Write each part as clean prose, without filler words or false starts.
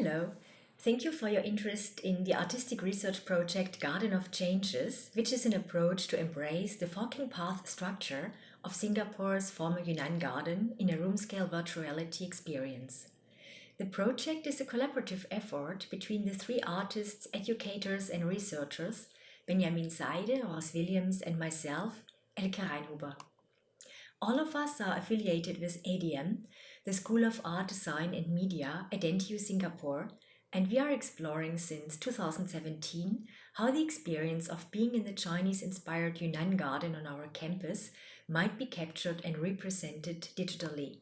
Hello, thank you for your interest in the artistic research project Garden of Changes, which is an approach to embrace the forking path structure of Singapore's former Yunnan Garden in a room-scale virtual reality experience. The project is a collaborative effort between the three artists, educators and researchers, Benjamin Seide, Ross Williams and myself, Elke Reinhuber. All of us are affiliated with ADM, the School of Art, Design and Media at NTU Singapore, and we are exploring since 2017 how the experience of being in the Chinese-inspired Yunnan Garden on our campus might be captured and represented digitally.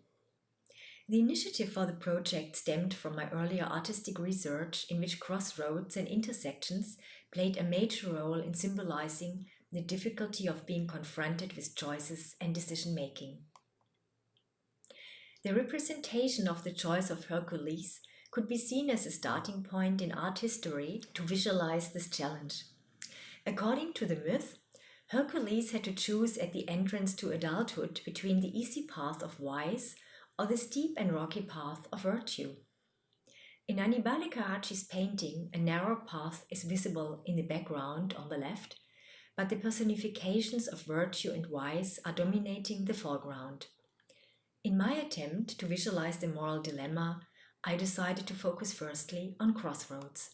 The initiative for the project stemmed from my earlier artistic research in which crossroads and intersections played a major role in symbolizing the difficulty of being confronted with choices and decision-making. The representation of the choice of Hercules could be seen as a starting point in art history to visualize this challenge. According to the myth, Hercules had to choose at the entrance to adulthood between the easy path of vice or the steep and rocky path of virtue. In Annibale Carracci's painting, a narrow path is visible in the background on the left, but the personifications of virtue and vice are dominating the foreground. In my attempt to visualize the moral dilemma, I decided to focus firstly on crossroads.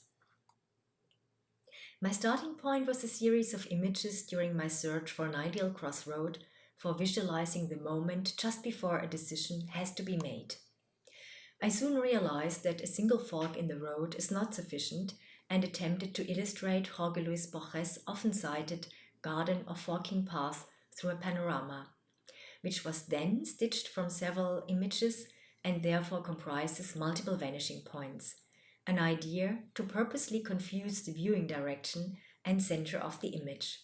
My starting point was a series of images during my search for an ideal crossroad for visualizing the moment just before a decision has to be made. I soon realized that a single fork in the road is not sufficient and attempted to illustrate Jorge Luis Borges' often cited garden or forking path through a panorama, which was then stitched from several images and therefore comprises multiple vanishing points, an idea to purposely confuse the viewing direction and center of the image.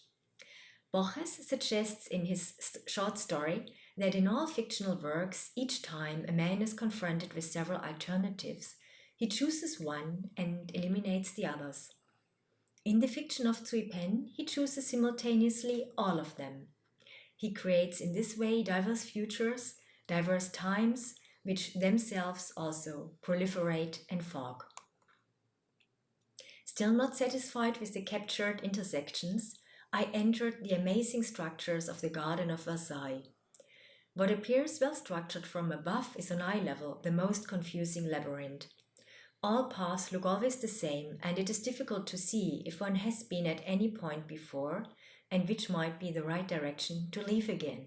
Borges suggests in his short story that in all fictional works, each time a man is confronted with several alternatives, he chooses one and eliminates the others. In the fiction of Tsui Pen, he chooses simultaneously all of them. He creates in this way diverse futures, diverse times, which themselves also proliferate and fog. Still not satisfied with the captured intersections, I entered the amazing structures of the Garden of Versailles. What appears well structured from above is on eye level the most confusing labyrinth. All paths look always the same, and it is difficult to see if one has been at any point before and which might be the right direction to leave again.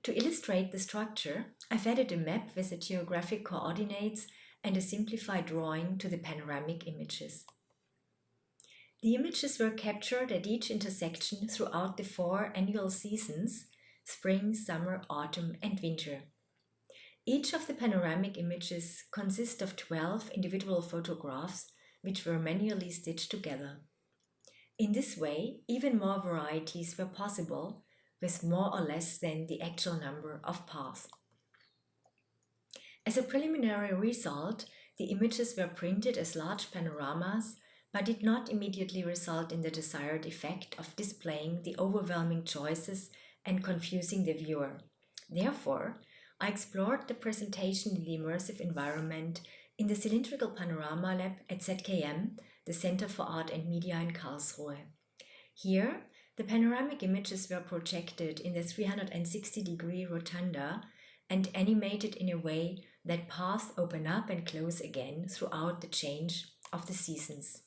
To illustrate the structure, I've added a map with the geographic coordinates and a simplified drawing to the panoramic images. The images were captured at each intersection throughout the 4 annual seasons: spring, summer, autumn, and winter. Each of the panoramic images consists of 12 individual photographs which were manually stitched together. In this way, even more varieties were possible, with more or less than the actual number of paths. As a preliminary result, the images were printed as large panoramas, but did not immediately result in the desired effect of displaying the overwhelming choices and confusing the viewer. Therefore, I explored the presentation in the immersive environment in the Cylindrical Panorama Lab at ZKM, the Center for Art and Media in Karlsruhe. Here, the panoramic images were projected in the 360-degree rotunda and animated in a way that paths open up and close again throughout the change of the seasons.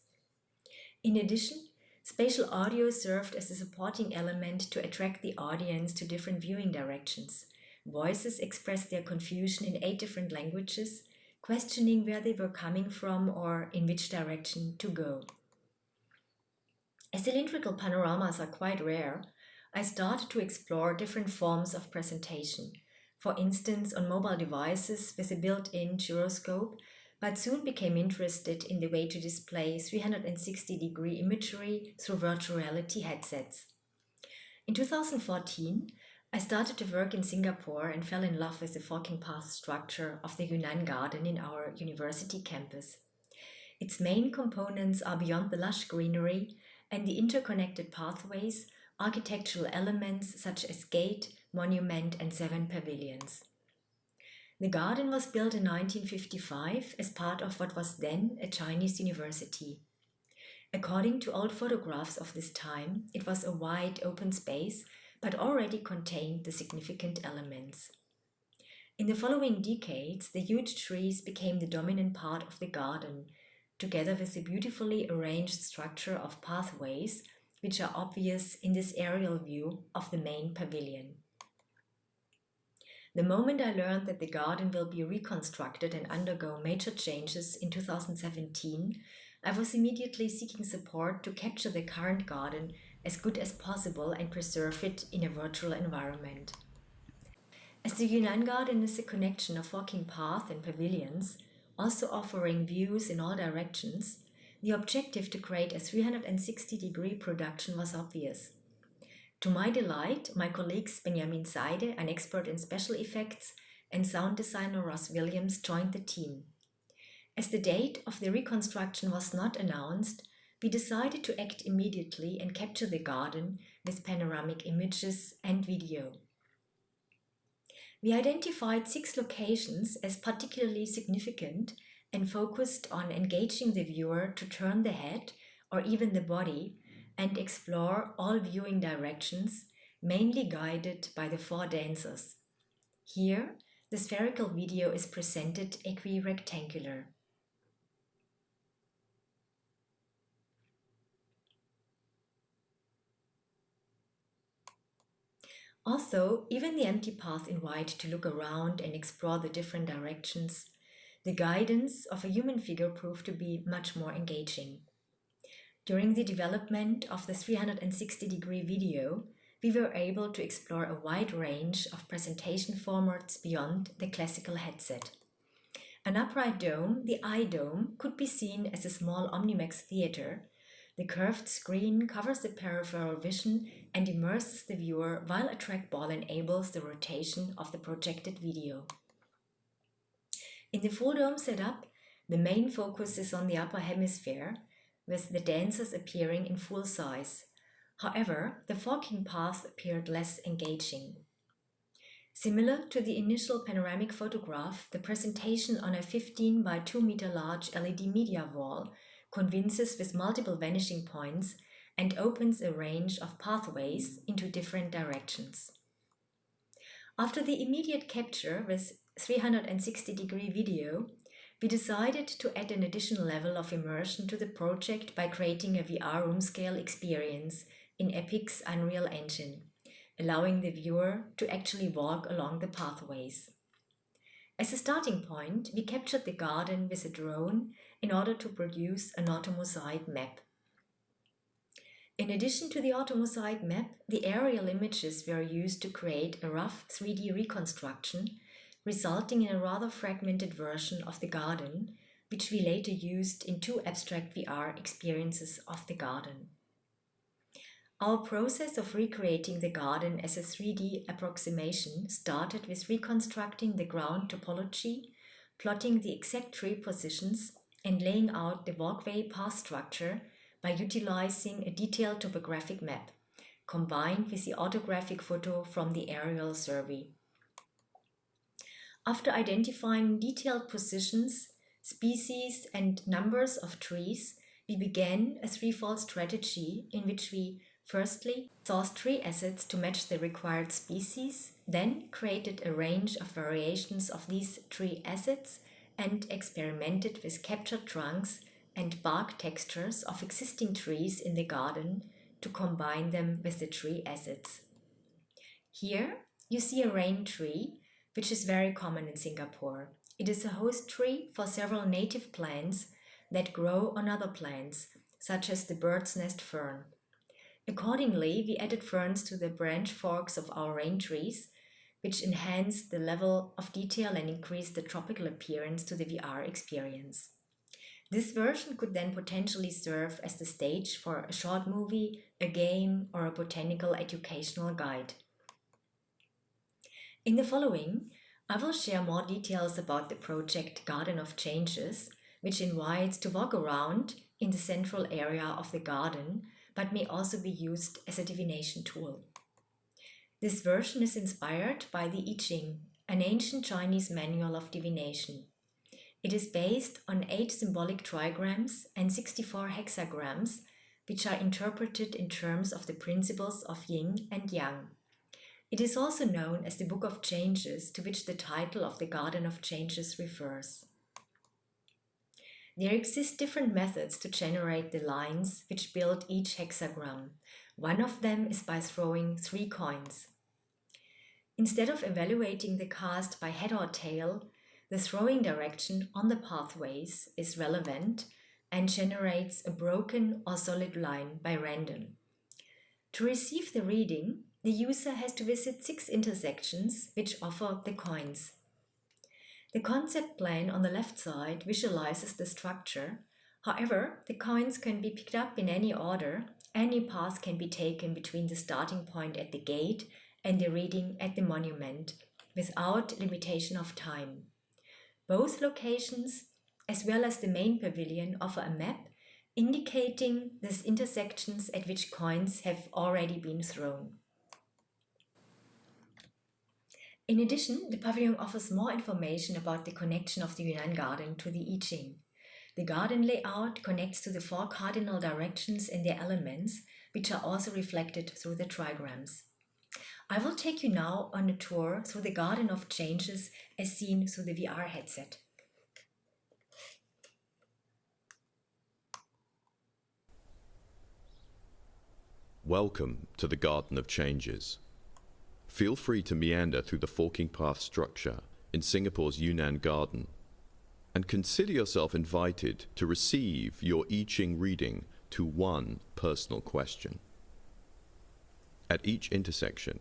In addition, spatial audio served as a supporting element to attract the audience to different viewing directions. Voices expressed their confusion in 8 different languages, questioning where they were coming from or in which direction to go. As cylindrical panoramas are quite rare, I started to explore different forms of presentation, for instance on mobile devices with a built-in gyroscope, but soon became interested in the way to display 360-degree imagery through virtual reality headsets. In 2014, I started to work in Singapore and fell in love with the forking path structure of the Yunnan Garden in our university campus. Its main components are beyond the lush greenery and the interconnected pathways, architectural elements such as gate, monument and 7 pavilions. The garden was built in 1955 as part of what was then a Chinese university. According to old photographs of this time, it was a wide open space but already contained the significant elements. In the following decades, the huge trees became the dominant part of the garden, together with the beautifully arranged structure of pathways, which are obvious in this aerial view of the main pavilion. The moment I learned that the garden will be reconstructed and undergo major changes in 2017, I was immediately seeking support to capture the current garden as good as possible and preserve it in a virtual environment. As the Yunnan Garden is a connection of walking paths and pavilions, also offering views in all directions, the objective to create a 360-degree production was obvious. To my delight, my colleagues Benjamin Seide, an expert in special effects, and sound designer Ross Williams joined the team. As the date of the reconstruction was not announced, we decided to act immediately and capture the garden with panoramic images and video. We identified 6 locations as particularly significant and focused on engaging the viewer to turn the head or even the body and explore all viewing directions, mainly guided by the 4 dancers. Here, the spherical video is presented equi-rectangular. Also, even the empty path invite to look around and explore the different directions, the guidance of a human figure proved to be much more engaging. During the development of the 360-degree video, we were able to explore a wide range of presentation formats beyond the classical headset. An upright dome, the eye dome, could be seen as a small Omnimax theater. The curved screen covers the peripheral vision and immerses the viewer, while a trackball enables the rotation of the projected video. In the full dome setup, the main focus is on the upper hemisphere, with the dancers appearing in full size. However, the forking path appeared less engaging. Similar to the initial panoramic photograph, the presentation on a 15 by 2 meter large LED media wall convinces with multiple vanishing points and opens a range of pathways into different directions. After the immediate capture with 360-degree video, we decided to add an additional level of immersion to the project by creating a VR room-scale experience in Epic's Unreal Engine, allowing the viewer to actually walk along the pathways. As a starting point, we captured the garden with a drone in order to produce an automosaic map. In addition to the automosaic map, the aerial images were used to create a rough 3D reconstruction, resulting in a rather fragmented version of the garden, which we later used in 2 abstract VR experiences of the garden. Our process of recreating the garden as a 3D approximation started with reconstructing the ground topology, plotting the exact tree positions, and laying out the walkway path structure by utilizing a detailed topographic map, combined with the orthographic photo from the aerial survey. After identifying detailed positions, species, and numbers of trees, we began a 3-fold strategy in which we firstly sourced tree assets to match the required species, then created a range of variations of these tree assets and experimented with captured trunks and bark textures of existing trees in the garden to combine them with the tree assets. Here you see a rain tree, which is very common in Singapore. It is a host tree for several native plants that grow on other plants, such as the bird's nest fern. Accordingly, we added ferns to the branch forks of our rain trees, which enhanced the level of detail and increased the tropical appearance to the VR experience. This version could then potentially serve as the stage for a short movie, a game, or a botanical educational guide. In the following, I will share more details about the project Garden of Changes, which invites to walk around in the central area of the garden, but may also be used as a divination tool. This version is inspired by the I Ching, an ancient Chinese manual of divination. It is based on 8 symbolic trigrams and 64 hexagrams, which are interpreted in terms of the principles of yin and yang. It is also known as the Book of Changes, to which the title of the Garden of Changes refers. There exist different methods to generate the lines which build each hexagram. One of them is by throwing 3 coins. Instead of evaluating the cast by head or tail, the throwing direction on the pathways is relevant and generates a broken or solid line by random. To receive the reading, the user has to visit 6 intersections which offer the coins. The concept plane on the left side visualizes the structure. However, the coins can be picked up in any order. Any path can be taken between the starting point at the gate and the reading at the monument without limitation of time. Both locations, as well as the main pavilion, offer a map indicating the intersections at which coins have already been thrown. In addition, the pavilion offers more information about the connection of the Yunnan Garden to the I Ching. The garden layout connects to the 4 cardinal directions and their elements, which are also reflected through the trigrams. I will take you now on a tour through the Garden of Changes as seen through the VR headset. Welcome to the Garden of Changes. Feel free to meander through the forking path structure in Singapore's Yunnan Garden and consider yourself invited to receive your I Ching reading to one personal question. At each intersection,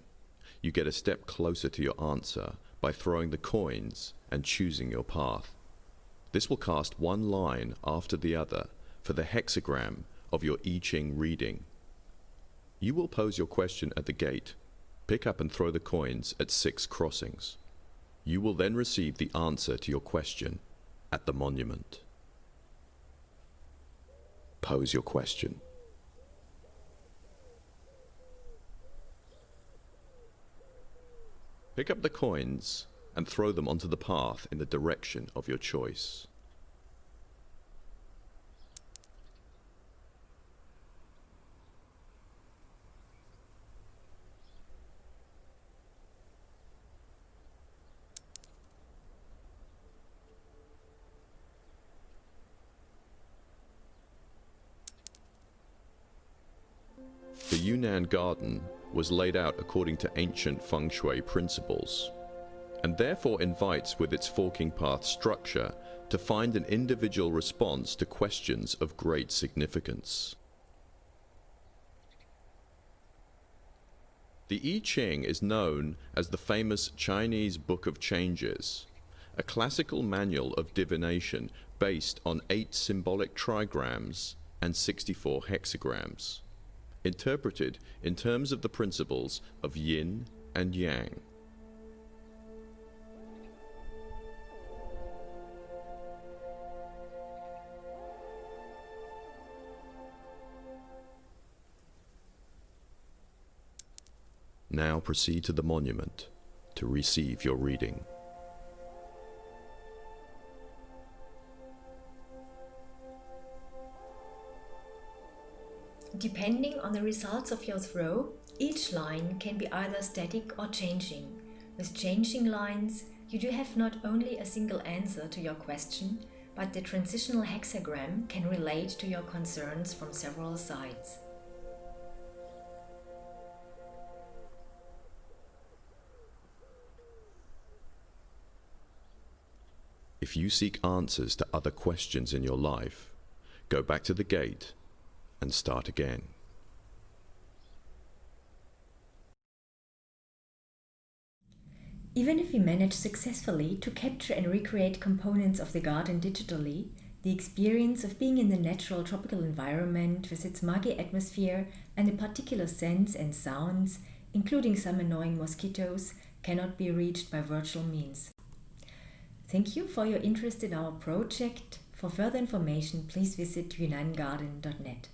you get a step closer to your answer by throwing the coins and choosing your path. This will cast one line after the other for the hexagram of your I Ching reading. You will pose your question at the gate, pick up and throw the coins at 6 crossings. You will then receive the answer to your question at the monument. Pose your question. Pick up the coins and throw them onto the path in the direction of your choice. The Yunnan Garden was laid out according to ancient feng shui principles, and therefore invites with its forking path structure to find an individual response to questions of great significance. The I Ching is known as the famous Chinese Book of Changes, a classical manual of divination based on 8 symbolic trigrams and 64 hexagrams, interpreted in terms of the principles of yin and yang. Now proceed to the monument to receive your reading. Depending on the results of your throw, each line can be either static or changing. With changing lines, you do have not only a single answer to your question, but the transitional hexagram can relate to your concerns from several sides. If you seek answers to other questions in your life, go back to the gate and start again. Even if we manage successfully to capture and recreate components of the garden digitally, the experience of being in the natural tropical environment with its muggy atmosphere and the particular scents and sounds, including some annoying mosquitoes, cannot be reached by virtual means. Thank you for your interest in our project. For further information, please visit yunnangarden.net.